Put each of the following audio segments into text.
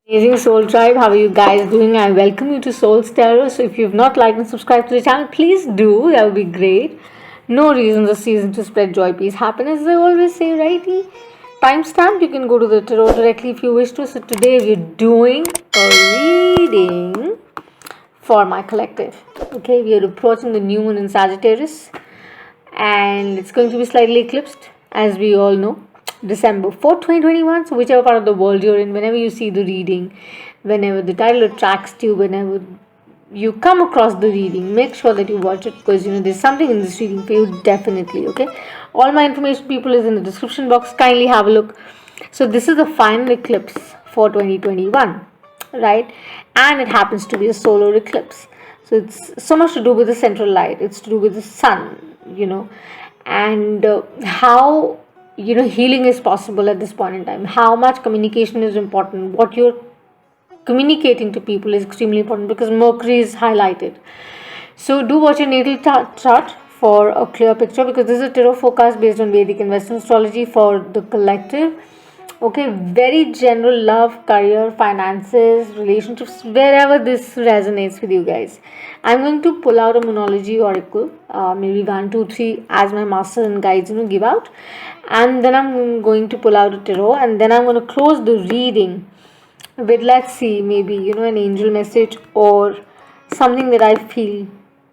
Amazing Soul Tribe, how are you guys doing? I welcome you to Soul's Tarot. So, if you've not liked and subscribed to the channel, please do. That would be great. No reason this season to spread joy, peace, happiness. As I always say, righty. Timestamp, you can go to the tarot directly if you wish to. So, today we're doing a reading for my collective. Okay, we are approaching the new moon in Sagittarius, and it's going to be slightly eclipsed, as we all know. December 4th, 2021. So, whichever part of the world you're in, whenever you see the reading, whenever the title attracts you, whenever you come across the reading, make sure that you watch it because there's something in this reading for you, definitely. Okay, all my information, people, is in the description box. Kindly have a look. So, this is the final eclipse for 2021, right? And it happens to be a solar eclipse. So, it's so much to do with the central light, it's to do with the sun, and how healing is possible at this point in time, how much communication is important, what you're communicating to people is extremely important because Mercury is highlighted. So do watch your natal chart for a clear picture, because this is a tarot forecast based on Vedic and Western astrology for the collective. Okay, very general: love, career, finances, relationships, wherever this resonates with you guys. I'm going to pull out a Moonology oracle, maybe 1, 2, 3, as my masters and guides give out, and then I'm going to pull out a tarot, and then I'm going to close the reading with, let's see, maybe an angel message or something that I feel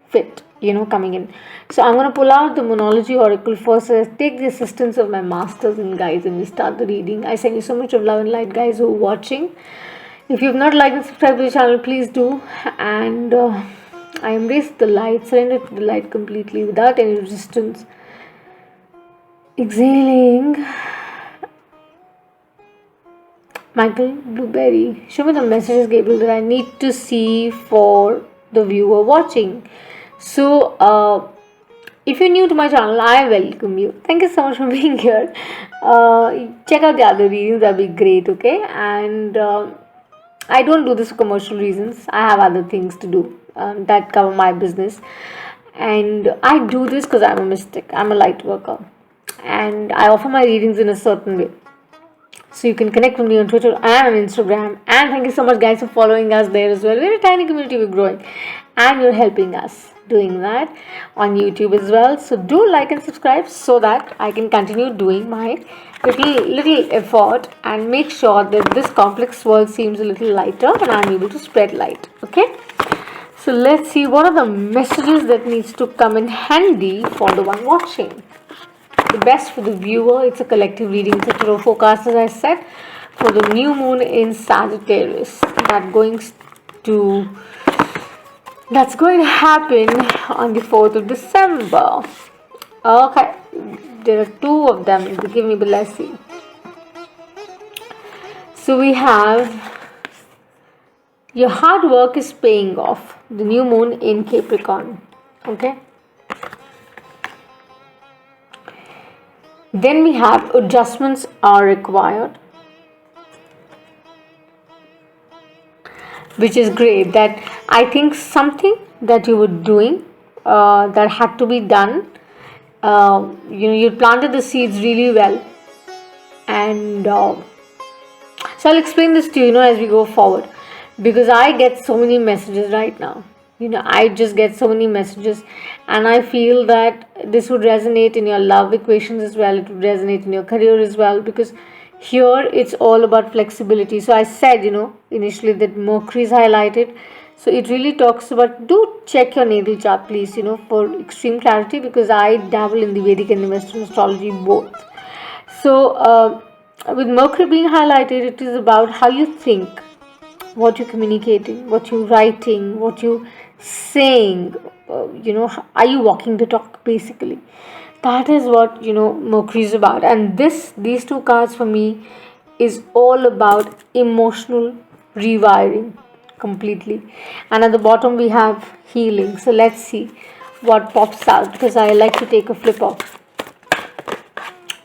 fit coming in. So I'm going to pull out the Moonology oracle first. So I take the assistance of my masters and guides, and we start the reading. I send you so much of love and light, guys, who are watching. If you've not liked and subscribed to the channel, please do. And I embrace the light, surrender to the light completely without any resistance. Exhaling. Michael Blueberry, show me the messages, Gabriel, that I need to see for the viewer watching. So, if you're new to my channel, I welcome you. Thank you so much for being here. Check out the other readings, that'll be great, okay? And I don't do this for commercial reasons. I have other things to do that cover my business. And I do this because I'm a mystic, I'm a light worker. And I offer my readings in a certain way. So you can connect with me on Twitter and on Instagram. And thank you so much, guys, for following us there as well. We're a tiny community, we're growing. And you're helping us doing that on YouTube as well. So do like and subscribe so that I can continue doing my little effort and make sure that this complex world seems a little lighter and I'm able to spread light. Okay? So let's see what are the messages that needs to come in handy for the one watching. The best for the viewer. It's a collective reading. It's a tarot forecast, as I said, for the new moon in Sagittarius. That's going to happen on the 4th of December. Okay, there are 2 of them. Give me blessing. So we have your hard work is paying off. The new moon in Capricorn. Okay. Then we have adjustments are required, which is great. That I think something that you were doing that had to be done. You planted the seeds really well, and so I'll explain this to you, as we go forward, because I get so many messages right now. I just get so many messages, and I feel that this would resonate in your love equations as well. It would resonate in your career as well, because here it's all about flexibility. So I said, initially that Mercury is highlighted. So it really talks about, do check your natal chart, please, for extreme clarity, because I dabble in the Vedic and the Western astrology both. So with Mercury being highlighted, it is about how you think, what you're communicating, what you're writing, what you're saying. Are you walking the talk, basically? That is what Mercury is about. And these 2 cards for me is all about emotional rewiring completely. And at the bottom we have healing. So let's see what pops out, because I like to take a flip off.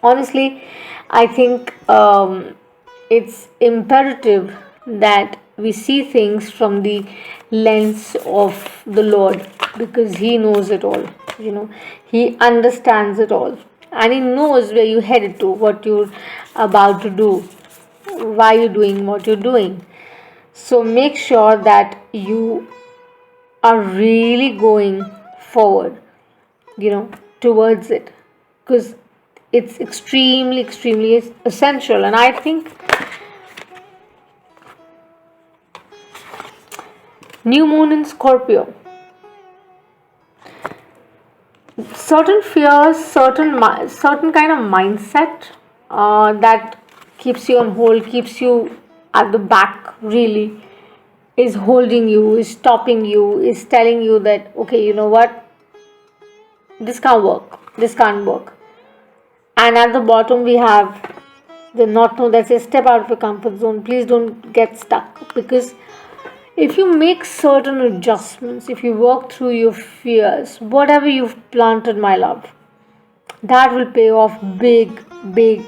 Honestly, I think it's imperative that we see things from the lens of the Lord, because He knows it all. He understands it all, and He knows where you're headed to, what you're about to do, why you're doing what you're doing. So make sure that you are really going forward, you know, towards it, because it's extremely, extremely essential. And I think new moon in Scorpio, certain fears, certain kind of mindset that keeps you on hold, keeps you at the back, really is holding you, is stopping you, is telling you that okay, you know what, this can't work. And at the bottom we have the not know that says step out of your comfort zone. Please don't get stuck, because if you make certain adjustments, if you walk through your fears, whatever you've planted, my love, that will pay off big, big.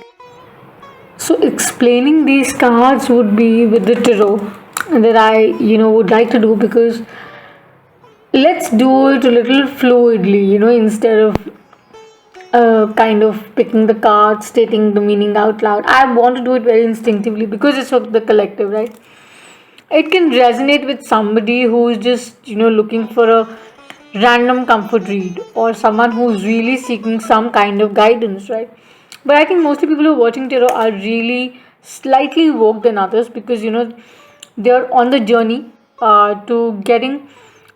So explaining these cards would be with the tarot that I, would like to do, because let's do it a little fluidly, instead of kind of picking the cards, stating the meaning out loud. I want to do it very instinctively because it's of the collective, right? It can resonate with somebody who's just, looking for a random comfort read, or someone who's really seeking some kind of guidance, right? But I think mostly people who are watching tarot are really slightly woke than others, because, they're on the journey to getting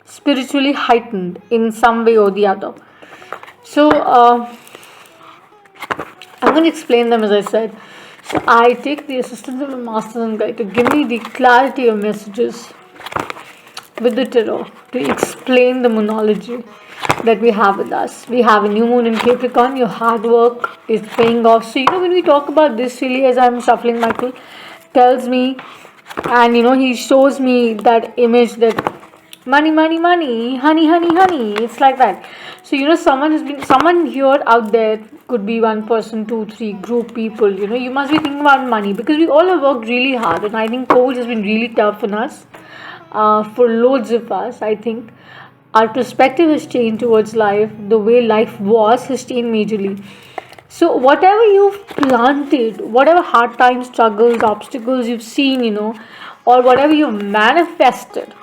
spiritually heightened in some way or the other. So, I'm going to explain them as I said. So I take the assistance of the Masters and Guide to give me the clarity of messages with the tarot to explain the moonology that we have with us. We have a new moon in Capricorn. Your hard work is paying off. So, when we talk about this, really, as I'm shuffling, Michael tells me, and he shows me that image that money, money, money, honey, honey, honey. It's like that. So, someone here out there, could be one person, two, three, group people. You must be thinking about money, because we all have worked really hard, and I think COVID has been really tough on us. For loads of us, I think our perspective has changed towards life. The way life was has changed majorly. So, whatever you've planted, whatever hard times, struggles, obstacles you've seen, or whatever you've manifested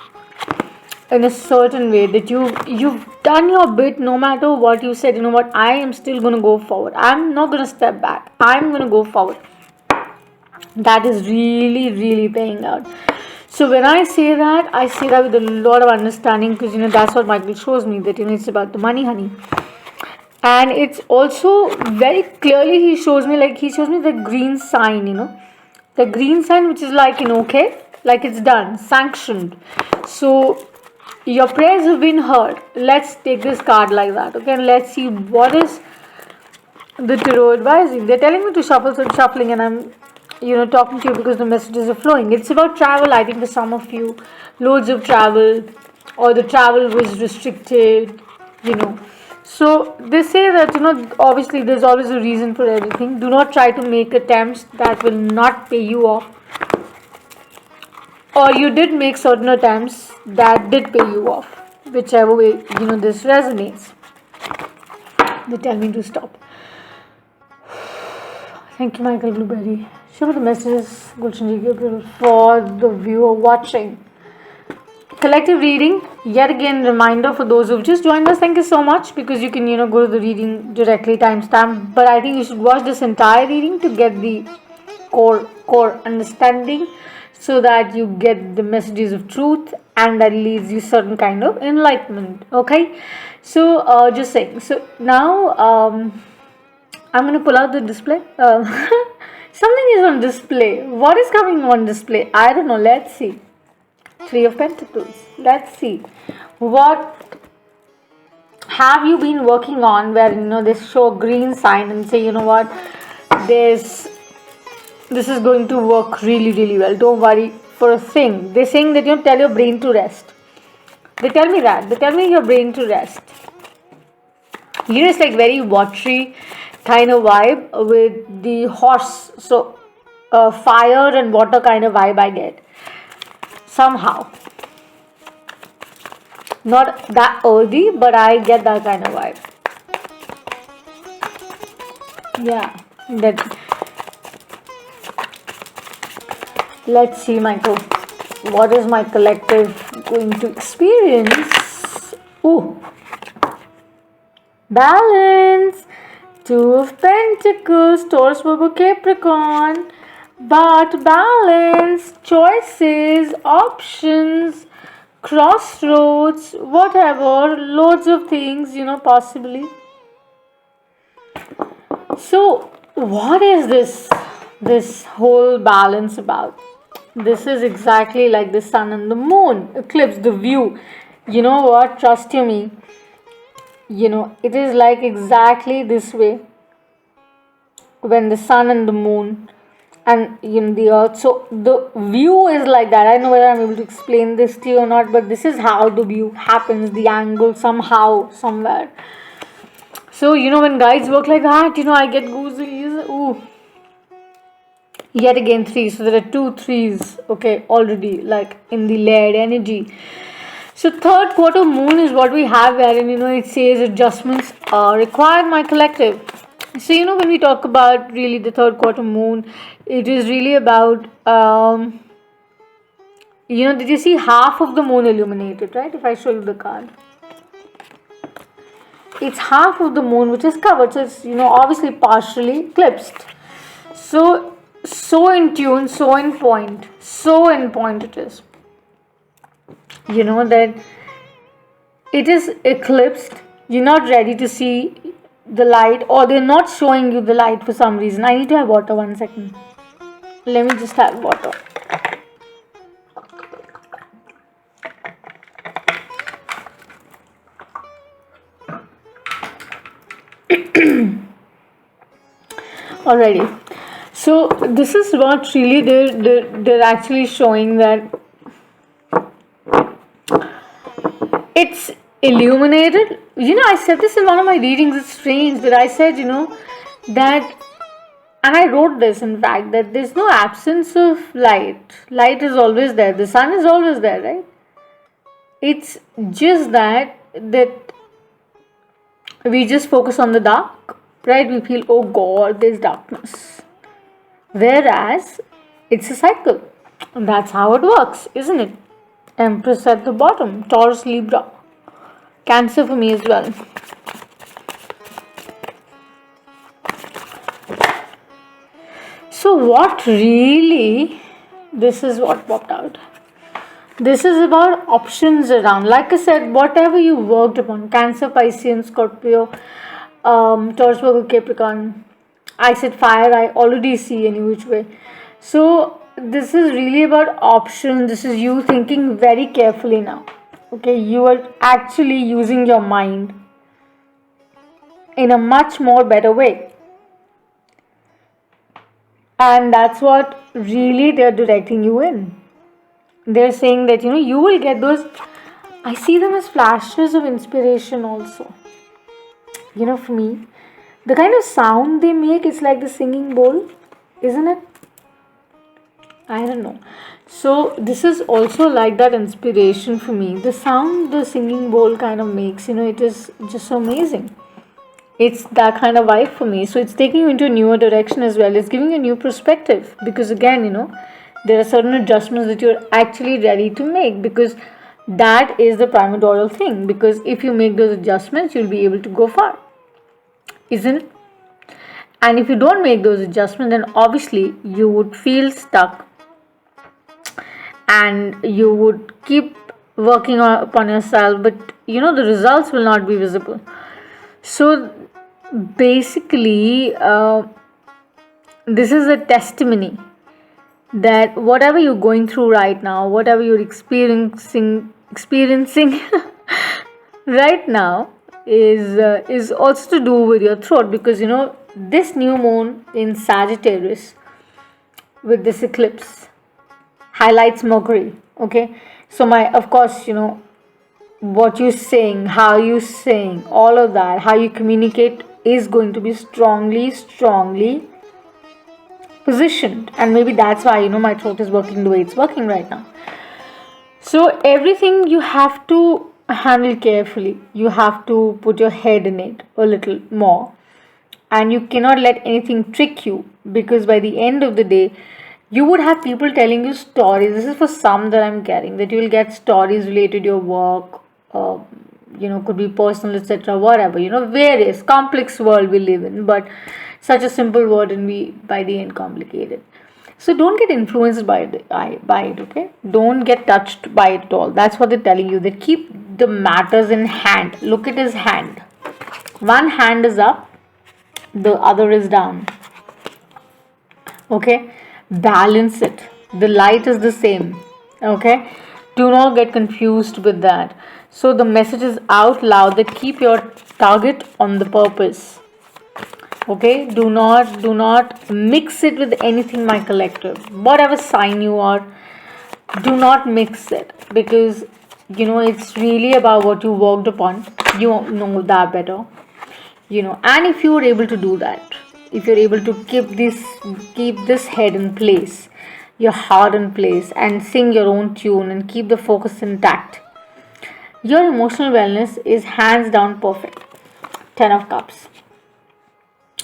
in a certain way, that you've done your bit, no matter what you said, what, I am still going to go forward. I'm not going to step back. I'm going to go forward. That is really, really paying out. So when I say that with a lot of understanding, because that's what Michael shows me, that it's about the money, honey. And it's also very clearly he shows me the green sign, the green sign, which is like, okay, like it's done, sanctioned. So your prayers have been heard. Let's take this card like that, okay, and let's see what is the tarot advising. They're telling me to shuffle, so I'm shuffling, and I'm talking to you because the messages are flowing. It's about travel. I think for some of you, loads of travel, or the travel was restricted, So they say that, obviously there's always a reason for everything. Do not try to make attempts that will not pay you off. Or you did make certain attempts that did pay you off. Whichever way, this resonates. They tell me to stop. Thank you, Michael Blueberry. Show the messages, Gulshan Ji, for the viewer watching. Collective reading, yet again reminder for those who've just joined us. Thank you so much, because you can go to the reading directly, timestamp. But I think you should watch this entire reading to get the core understanding, so that you get the messages of truth, and that leads you certain kind of enlightenment. Okay, so just saying. So now I'm going to pull out the display. Something is on display. What is coming on display? I don't know. Let's see. Three of Pentacles. Let's see. What have you been working on, where they show a green sign and say, what, this is going to work really, really well. Don't worry for a thing. They're saying that tell your brain to rest. They tell me that. They tell me your brain to rest. It's like very watery kind of vibe with the horse. So fire and water kind of vibe I get. Somehow. Not that earthy, but I get that kind of vibe. Yeah. Let's see, Michael. what is my collective going to experience? Oh, balance. Two of Pentacles, Taurus, Virgo, Capricorn. But balance, choices, options, crossroads, whatever, loads of things, possibly. So, what is this whole balance about? This is exactly like the sun and the moon eclipse, the view. You know what? Trust you me. It is like exactly this way when the sun and the moon and the earth. So the view is like that. I don't know whether I'm able to explain this to you or not, but this is how the view happens, the angle somehow, somewhere. So when guides work like that, I get goosies. Ooh. Yet again 3. So there are 2 threes, okay, already like in the layered energy. So third quarter moon is what we have, wherein it says adjustments are required, my collective. So when we talk about really the third quarter moon, it is really about did you see half of the moon illuminated, right? If I show you the card, it's half of the moon which is covered, so it's obviously partially eclipsed. So in tune, so in point it is. That it is eclipsed. You're not ready to see the light, or they're not showing you the light for some reason. I need to have water. 1 second. Let me just have water. Alrighty. So this is what really they're actually showing, that it's illuminated. I said this in one of my readings. It's strange that I said, that, and I wrote this in fact, that there's no absence of light. Light is always there. The sun is always there, right? It's just that we just focus on the dark, right? We feel, oh God, there's darkness. Whereas it's a cycle. And that's how it works, isn't it? Empress at the bottom, Taurus, Libra, Cancer for me as well. So what really, this is what popped out. This is about options around. Like I said, whatever you worked upon, Cancer, Piscean, Scorpio, Taurus, Virgo, Capricorn. I said fire, I already see any which way. So this is really about options. This is you thinking very carefully now. Okay, you are actually using your mind in a much more better way. And that's what really they're directing you in. They're saying that, you will get those, I see them as flashes of inspiration also. For me, the kind of sound they make is like the singing bowl, isn't it? I don't know. So this is also like that inspiration for me. The sound the singing bowl kind of makes, it is just so amazing. It's that kind of vibe for me. So it's taking you into a newer direction as well. It's giving you a new perspective. Because again, there are certain adjustments that you're actually ready to make. Because that is the primordial thing. Because if you make those adjustments, you'll be able to go far. Isn't it? And if you don't make those adjustments, then obviously you would feel stuck. And you would keep working upon yourself. But, the results will not be visible. So basically, this is a testimony that whatever you're going through right now, whatever you're experiencing right now is also to do with your throat, because this new moon in Sagittarius with this eclipse highlights Mercury. Okay, so of course, what you're saying, how you saying, all of that, how you communicate is going to be strongly positioned. And maybe that's why my throat is working the way it's working right now. So everything you have to handle carefully. You have to put your head in it a little more, and you cannot let anything trick you, because by the end of the day You would have people telling you stories. This is for some that I'm carrying, that you will get stories related to your work, uh, could be personal, etc., whatever, various complex world we live in, but such a simple word and we by the end complicated. So don't get influenced by it, okay? Don't get touched by it at all. That's what they're telling you. They keep the matters in hand. Look at his hand. One hand is up, the other is down. Okay, balance it. The light is the same. Okay, do not get confused with that. So the message is out loud that keep your target on the purpose. Okay, do not mix it with anything, my collective. Whatever sign you are, do not mix it, because it's really about what you worked upon. You know that better. And if you are able to do that, if you're able to keep this head in place, your heart in place, and sing your own tune and keep the focus intact, your emotional wellness is hands down perfect. 10 of cups.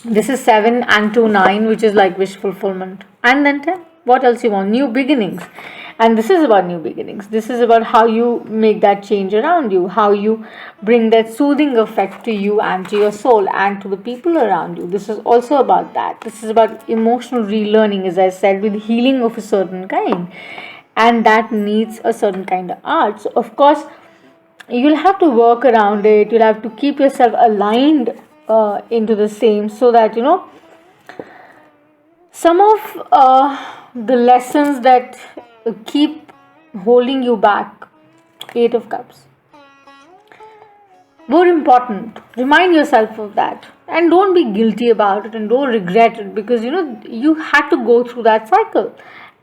This is 7 and 2 9, which is like wish fulfillment. And then 10, what else you want? New beginnings. And this is about new beginnings. This is about how you make that change around you, how you bring that soothing effect to you and to your soul and to the people around you. This is also about that. This is about emotional relearning, as I said, with healing of a certain kind. And that needs a certain kind of art. So, of course, you'll have to work around it. You'll have to keep yourself aligned into the same, so that some of the lessons that keep holding you back. 8 of cups, more important. Remind yourself of that, and don't be guilty about it, and don't regret it, because you had to go through that cycle,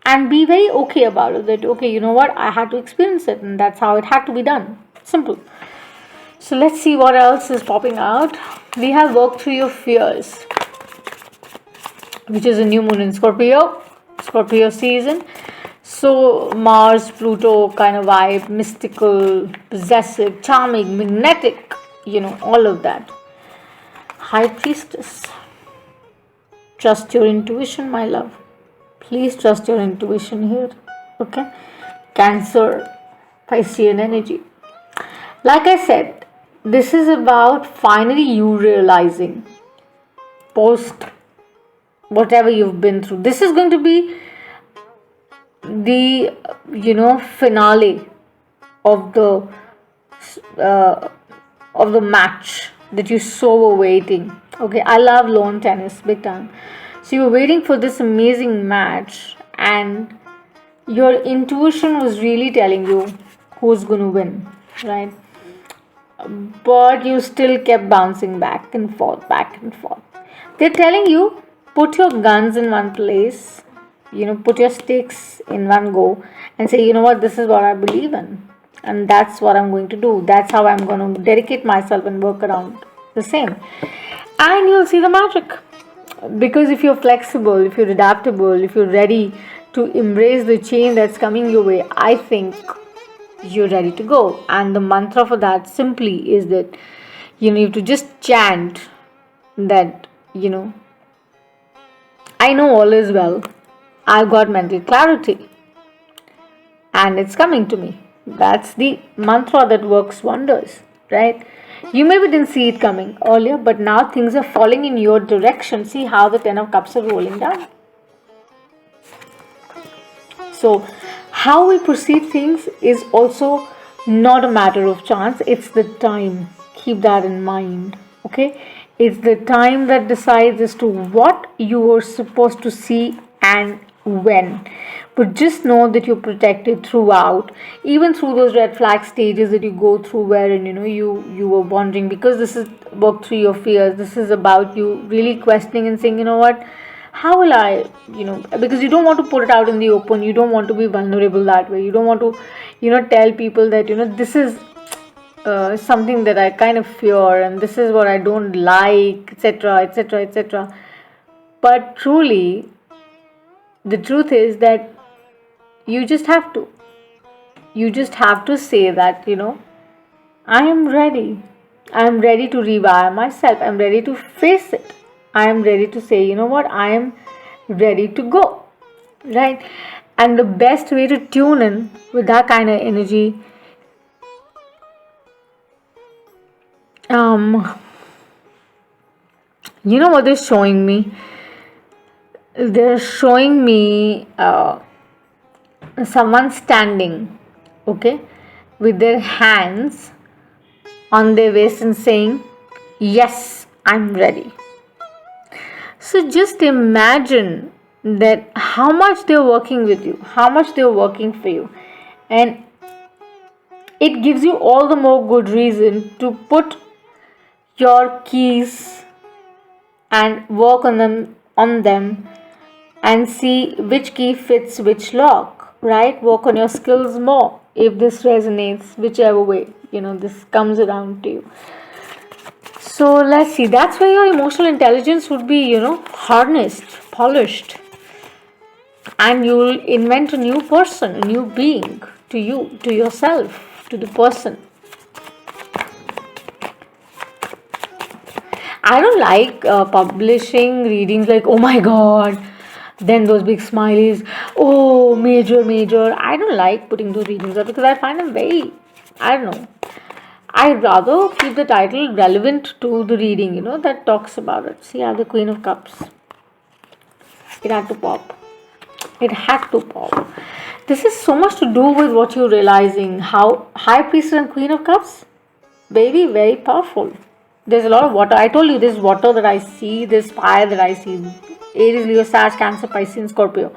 and be very okay about it, that okay, you know what, I had to experience it, and that's how it had to be done. Simple. So let's see what else is popping out. We have worked through your fears, which is a new moon in Scorpio season. So Mars, Pluto kind of vibe, mystical, possessive, charming, magnetic, all of that. High Priestess. Trust your intuition, my love. Please trust your intuition here. Okay? Cancer, Piscean energy. Like I said, this is about finally you realizing post whatever you've been through. This is going to be the finale of the match that you so were waiting. Okay, I love lawn tennis big time. So you were waiting for this amazing match, and your intuition was really telling you who's going to win, right? But you still kept bouncing back and forth, back and forth. They're telling you, put your guns in one place, put your stakes in one go, and say, you know what, this is what I believe in, and that's what I'm going to do. That's how I'm going to dedicate myself and work around the same. And you'll see the magic. Because if you're flexible, if you're adaptable, if you're ready to embrace the change that's coming your way, I think you're ready to go. And the mantra for that simply is that you have to just chant that I know all is well, I've got mental clarity, and it's coming to me. That's the mantra that works wonders, right? You maybe didn't see it coming earlier, but now things are falling in your direction. See how the 10 of cups are rolling down. So how we perceive things is also not a matter of chance. It's the time. Keep that in mind. Okay? It's the time that decides as to what you are supposed to see and when. But just know that you're protected throughout, even through those red flag stages that you go through, wherein you were wondering, because this is work through your fears. This is about you really questioning and saying, you know what, how will I, because you don't want to put it out in the open. You don't want to be vulnerable that way. You don't want to, tell people that, this is something that I kind of fear, and this is what I don't like, etc., etc., etc. But truly, the truth is that you just have to. You just have to say that, I am ready. I am ready to rewire myself. I am ready to face it. I am ready to say, you know what, I am ready to go. right? And the best way to tune in with that kind of energy, um, you know what they're showing me? They're showing me someone standing, okay, with their hands on their waist and saying, "Yes, I'm ready." So just imagine that how much they're working with you, how much they're working for you, and it gives you all the more good reason to put your keys and work on them and see which key fits which lock, right? Work on your skills more if this resonates, whichever way this comes around to you. So let's see, that's where your emotional intelligence would be harnessed, polished, and you'll invent a new person, a new being, to you, to yourself, to the person. I don't like publishing readings like, oh my god, then those big smileys, oh, major, major. I don't like putting those readings up because I find them very, I don't know. I'd rather keep the title relevant to the reading, that talks about it. See, the Queen of Cups. It had to pop. It had to pop. This is so much to do with what you're realizing. How High Priestess and Queen of Cups, baby, very powerful. There's a lot of water. I told you there's water that I see, there's fire that I see. Aries, Leo, Sag, Cancer, Pisces, and Scorpio.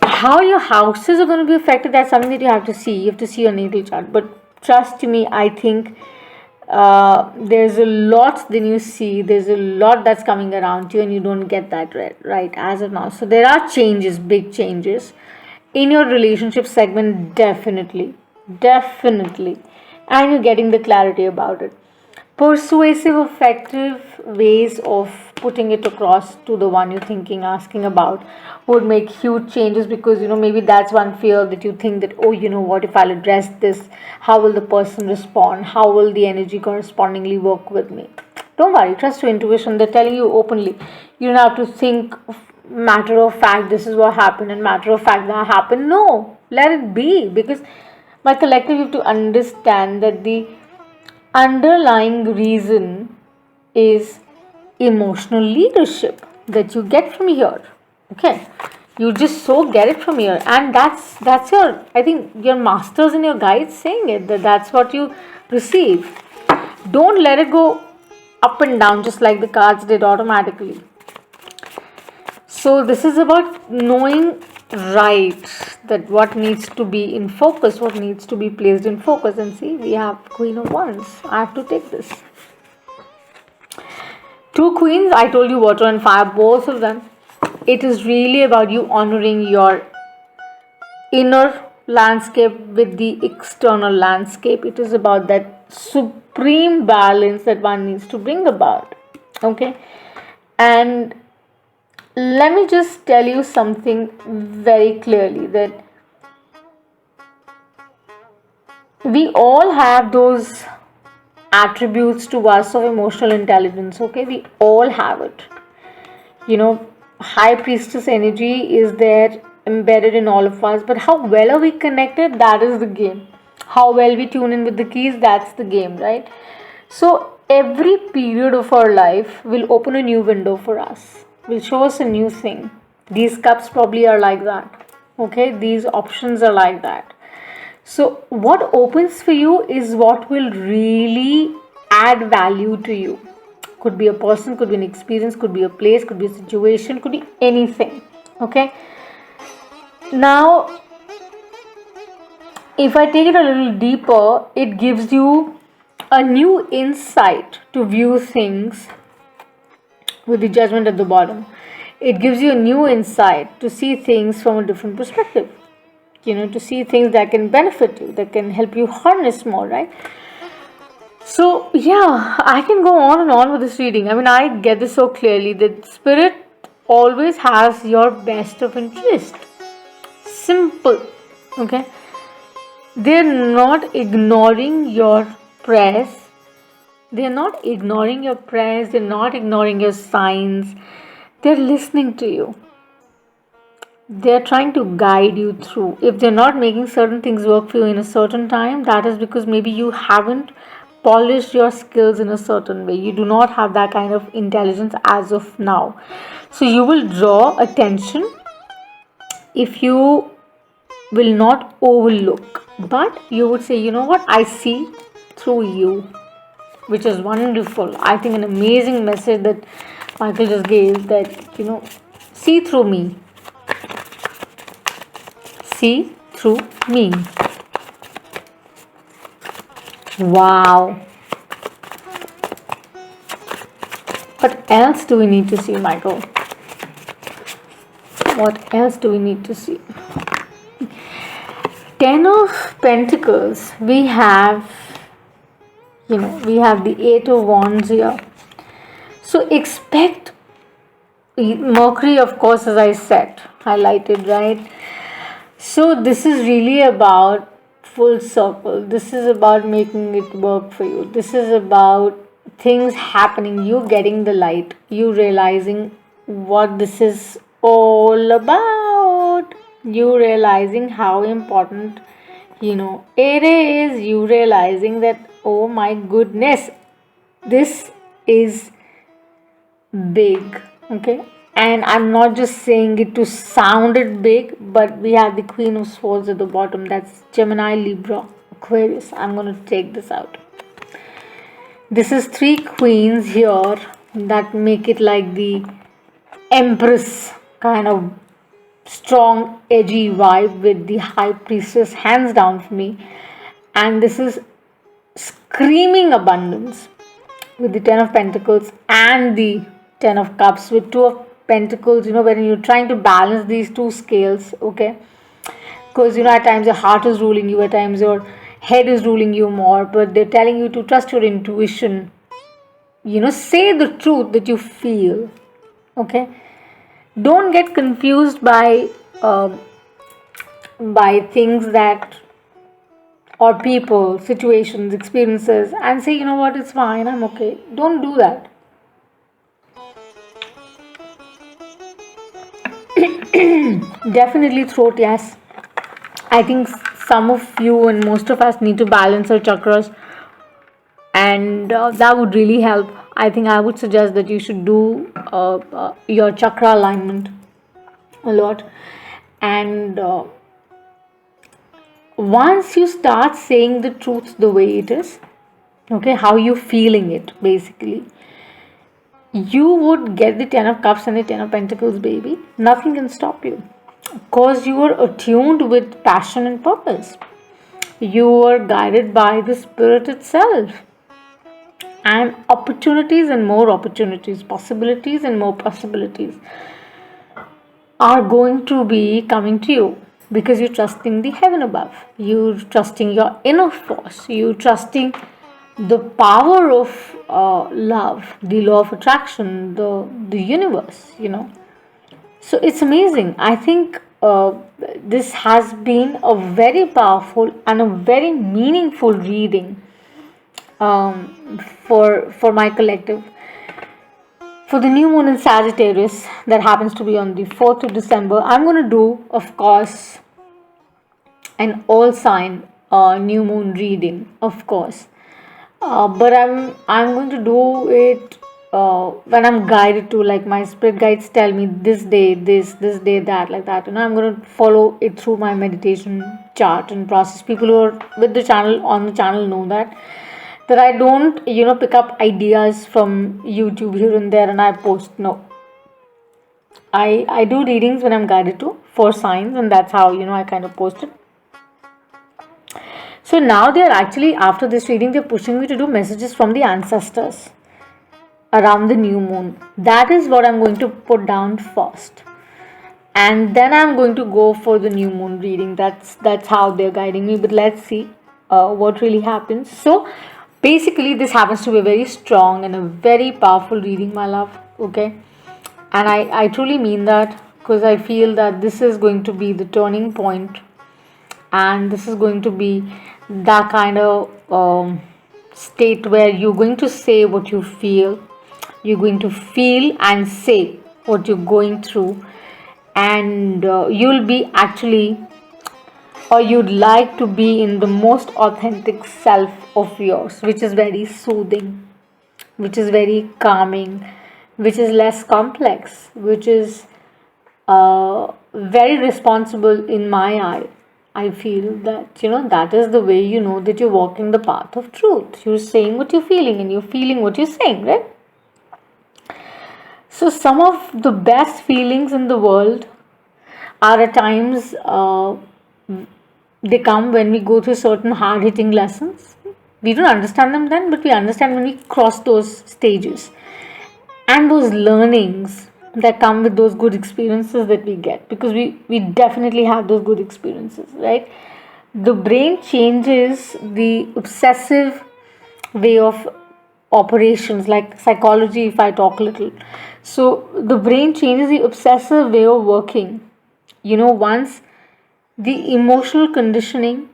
How your houses are going to be affected, that's something that you have to see. You have to see your natal chart. But trust me, I think there's a lot then you see, there's a lot that's coming around you and you don't get that right as of now. So there are changes, big changes in your relationship segment, definitely, and you're getting the clarity about it. Persuasive, effective ways of putting it across to the one you're thinking, asking about, would make huge changes, because maybe that's one fear that you think that, oh, what if I'll address this, how will the person respond, how will the energy correspondingly work with me. Don't worry, trust your intuition. They're telling you openly. You don't have to think matter of fact this is what happened and matter of fact that happened. No, let it be, because by collective you have to understand that the underlying reason is emotional leadership that you get from here. Okay, you just so get it from here, and that's your, I think, your masters and your guides saying it, that's what you receive. Don't let it go up and down just like the cards did automatically. So this is about knowing right that what needs to be in focus, what needs to be placed in focus. And see, we have Queen of Wands. I have to take this. Two queens, I told you, water and fire, both of them. It is really about you honoring your inner landscape with the external landscape. It is about that supreme balance that one needs to bring about. Okay, and let me just tell you something very clearly, that we all have those attributes to us of emotional intelligence. Okay, we all have it. High priestess energy is there embedded in all of us, but how well are we connected, that is the game. How well we tune in with the keys, that's the game, right? So every period of our life will open a new window for us, will show us a new thing. These cups probably are like that. Okay, these options are like that. So what opens for you is what will really add value to you. Could be a person, could be an experience, could be a place, could be a situation, could be anything. Okay, now if I take it a little deeper, it gives you a new insight to view things with the judgment at the bottom. It gives you a new insight to see things from a different perspective. To see things that can benefit you, that can help you harness more, right? So, yeah, I can go on and on with this reading. I mean, I get this so clearly that spirit always has your best of interest. Simple. Okay? They're not ignoring your prayers. They're not ignoring your prayers. They're not ignoring your signs. They're listening to you. they're trying to guide you through. If they're not making certain things work for you in a certain time, that is because maybe you haven't polished your skills in a certain way. You do not have that kind of intelligence as of now. So you will draw attention if you will not overlook, but you would say, you know what, I see through you, which is wonderful. I think an amazing message that Michael just gave, that, see through me, see through me. Wow. What else do we need to see, Michael? What else do we need to see? Ten of Pentacles. We have the Eight of Wands here. So expect Mercury, of course, as I said, highlighted, right? So this is really about full circle. This is about making it work for you. This is about things happening, you getting the light, you realizing what this is all about, you realizing how important it is, you realizing that, oh my goodness, this is big. Okay, and I'm not just saying it to sound it big, but we have the Queen of Swords at the bottom. That's Gemini, Libra, Aquarius. I'm going to take this out. This is three queens here that make it like the Empress kind of strong, edgy vibe with the High Priestess, hands down for me. And this is screaming abundance with the Ten of Pentacles and the Ten of Cups with Two of Pentacles. When you're trying to balance these two scales, okay, because at times your heart is ruling you, at times your head is ruling you more, but they're telling you to trust your intuition, say the truth that you feel. Okay, don't get confused by things that, or people, situations, experiences, and say, you know what, it's fine, I'm okay. Don't do that. Definitely throat, yes. I think some of you and most of us need to balance our chakras, and that would really help. I think I would suggest that you should do your chakra alignment a lot. And once you start saying the truth the way it is, okay, how you feeling it, basically, you would get the Ten of Cups and the Ten of Pentacles, baby. Nothing can stop you, because you are attuned with passion and purpose. You are guided by the spirit itself, and opportunities and more opportunities, possibilities and more possibilities are going to be coming to you, because you're trusting the heaven above, you're trusting your inner force, you're trusting the power of love, the law of attraction, the universe, So it's amazing. I think this has been a very powerful and a very meaningful reading for my collective. For the new moon in Sagittarius, that happens to be on the 4th of December, I'm going to do, of course, an all sign new moon reading, of course. But I'm going to do it when I'm guided to, like my spirit guides tell me this day this day that, like that. I'm going to follow it through my meditation chart and process. People who are with the channel, on the channel, know that I don't pick up ideas from YouTube here and there and I post. No, I do readings when I'm guided to, for signs, and that's how I kind of post it. So now they're actually, after this reading, they're pushing me to do messages from the ancestors around the new moon. That is what I'm going to put down first, and then I'm going to go for the new moon reading. That's how they're guiding me. But let's see what really happens. So basically, this happens to be a very strong and a very powerful reading, my love. Okay, and I truly mean that, because I feel that this is going to be the turning point, and this is going to be that kind of state where you're going to say what you feel, you're going to feel and say what you're going through, and you'll be actually, or you'd like to be in the most authentic self of yours, which is very soothing, which is very calming, which is less complex, which is very responsible in my eye. I feel that that is the way you know that you're walking the path of truth. You're saying what you're feeling and you're feeling what you're saying, right? So, some of the best feelings in the world are at times they come when we go through certain hard hitting lessons. We don't understand them then, but we understand when we cross those stages and those learnings that come with those good experiences that we get, because we definitely have those good experiences, right? The brain changes the obsessive way of operations, like psychology, if I talk a little. So the brain changes the obsessive way of working, once the emotional conditioning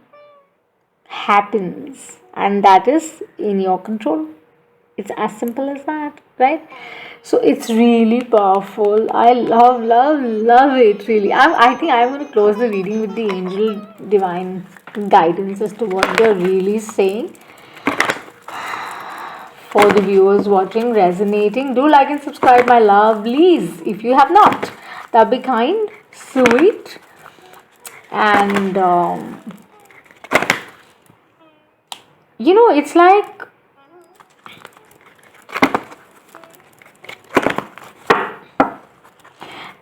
happens, and that is in your control. It's as simple as that, right? So it's really powerful. I love it really. I think I'm going to close the reading with the angel divine guidance as to what they're really saying for the viewers watching, resonating. Do like and subscribe, my lovelies, if you have not. That'd be kind, sweet, and it's like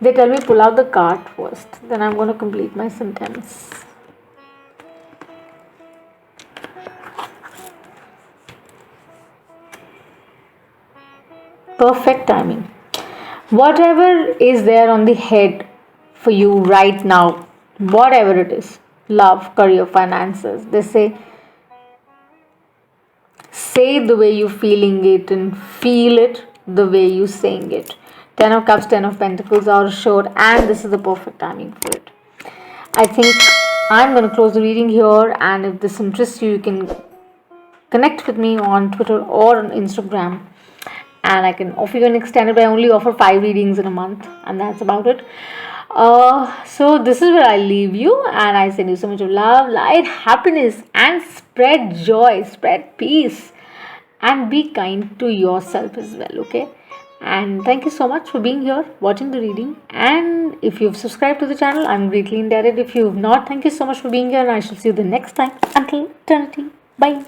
they tell me pull out the card first, then I'm going to complete my sentence. Perfect timing. Whatever is there on the head for you right now, whatever it is, love, career, finances, they say the way you're feeling it and feel it the way you're saying it. 10 of Cups, 10 of Pentacles are assured, and this is the perfect timing for it. I think I'm going to close the reading here, and if this interests you, you can connect with me on Twitter or on Instagram, and I can offer you an extended, but I only offer 5 readings in a month, and that's about it. So this is where I leave you, and I send you so much of love, light, happiness, and spread joy, spread peace, and be kind to yourself as well, okay? And thank you so much for being here, watching the reading. And if you've subscribed to the channel, I'm greatly indebted. If you've not, thank you so much for being here, and I shall see you the next time. Until eternity, bye.